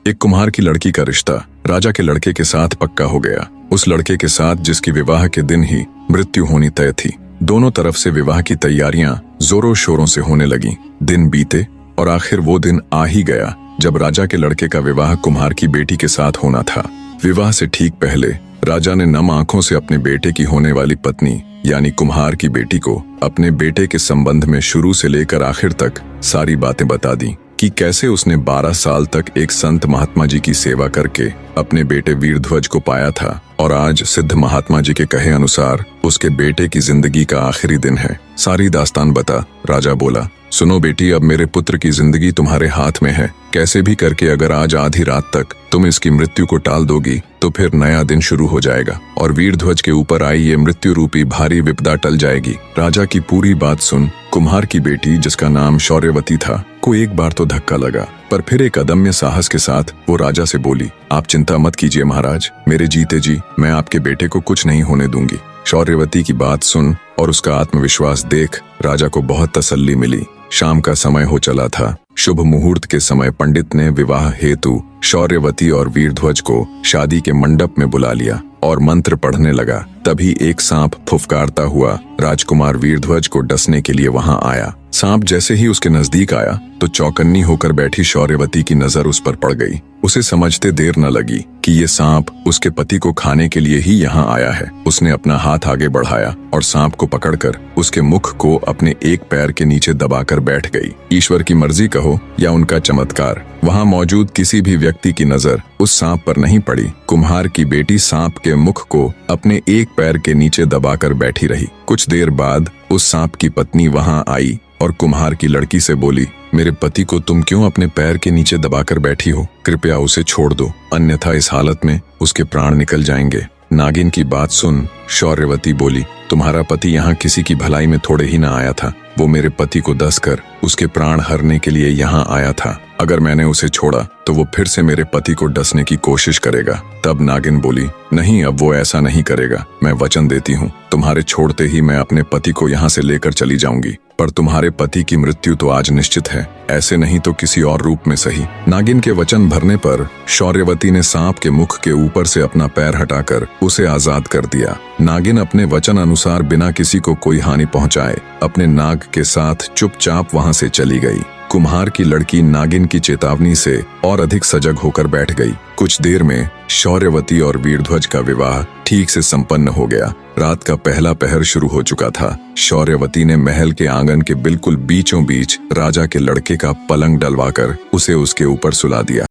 एक कुम्हार की लड़की का रिश्ता राजा के लड़के के साथ पक्का हो गया। उस लड़के के साथ जिसकी विवाह के दिन ही मृत्यु होनी तय थी। दोनों तरफ से विवाह की तैयारियां जोरों शोरों से होने लगी। दिन बीते और आखिर वो दिन आ ही गया जब राजा के लड़के का विवाह कुम्हार की बेटी के साथ होना था। विवाह से ठीक पहले राजा ने नम आंखों से अपने बेटे की होने वाली पत्नी यानी कुम्हार की बेटी को अपने बेटे के संबंध में शुरू से लेकर आखिर तक सारी बातें बता दी कि कैसे उसने 12 साल तक एक संत महात्मा जी की सेवा करके अपने बेटे वीरध्वज को पाया था और आज सिद्ध महात्मा जी के कहे अनुसार उसके बेटे की जिंदगी का आखिरी दिन है। सारी दास्तान बता। राजा बोला, सुनो बेटी, अब मेरे पुत्र की जिंदगी तुम्हारे हाथ में है। कैसे भी करके अगर आज आधी रात तक तुम इसकी मृत्यु को टाल दोगी तो फिर नया दिन शुरू हो जाएगा और वीरध्वज के ऊपर आई ये मृत्यु रूपी भारी विपदा टल जाएगी। राजा की पूरी बात सुन कुम्हार की बेटी, जिसका नाम शौर्यवती था, को एक बार तो धक्का लगा, पर फिर एक अदम्य साहस के साथ वो राजा से बोली, आप चिंता मत कीजिए महाराज, मेरे जीते जी मैं आपके बेटे को कुछ नहीं होने दूंगी। शौर्यवती की बात सुन और उसका आत्मविश्वास देख राजा को बहुत तसल्ली मिली। शाम का समय हो चला था। शुभ मुहूर्त के समय पंडित ने विवाह हेतु शौर्यवती और वीरध्वज को शादी के मंडप में बुला लिया और मंत्र पढ़ने लगा। तभी एक सांप फुफकारता हुआ राजकुमार वीरध्वज को डसने के लिए वहां आया। सांप जैसे ही उसके नजदीक आया तो चौकन्नी होकर बैठी शौर्यवती की नजर उस पर पड़ गई। उसे समझते देर न लगी कि ये सांप उसके पति को खाने के लिए ही यहाँ आया है। उसने अपना हाथ आगे बढ़ाया और सांप को पकड़कर उसके मुख को अपने एक पैर के नीचे दबाकर बैठ गई। ईश्वर की मर्जी कहो या उनका चमत्कार, वहां मौजूद किसी भी व्यक्ति की नजर उस सांप पर नहीं पड़ी। कुम्हार की बेटी सांप के मुख को अपने एक पैर के नीचे दबाकर बैठी रही। कुछ देर बाद उस सांप की पत्नी वहां आई और कुम्हार की लड़की से बोली, मेरे पति को तुम क्यों अपने पैर के नीचे दबाकर बैठी हो? कृपया उसे छोड़ दो, अन्यथा इस हालत में उसके प्राण निकल जाएंगे। नागिन की बात सुन शौर्यवती बोली, तुम्हारा पति यहाँ किसी की भलाई में थोड़े ही ना आया था, वो मेरे पति को डसकर उसके प्राण हरने के लिए यहाँ आया था। अगर मैंने उसे छोड़ा तो वो फिर से मेरे पति को डसने की कोशिश करेगा। तब नागिन बोली, नहीं, अब वो ऐसा नहीं करेगा, मैं वचन देती हूँ, तुम्हारे छोड़ते ही मैं अपने पति को यहाँ से लेकर चली जाऊंगी, पर तुम्हारे पति की मृत्यु तो आज निश्चित है, ऐसे नहीं तो किसी और रूप में सही। नागिन के वचन भरने पर शौर्यवती ने सांप के मुख के ऊपर से अपना पैर हटाकर उसे आजाद कर दिया। नागिन अपने वचन अनुसार बिना किसी को कोई हानि पहुंचाए अपने नाग के साथ चुपचाप वहां से चली गई। कुम्हार की लड़की नागिन की चेतावनी से और अधिक सजग होकर बैठ गई। कुछ देर में शौर्यवती और वीरध्वज का विवाह ठीक से संपन्न हो गया। रात का पहला पहर शुरू हो चुका था। शौर्यवती ने महल के आंगन के बिल्कुल बीचों बीच राजा के लड़के का पलंग डलवाकर उसे उसके ऊपर सुला दिया।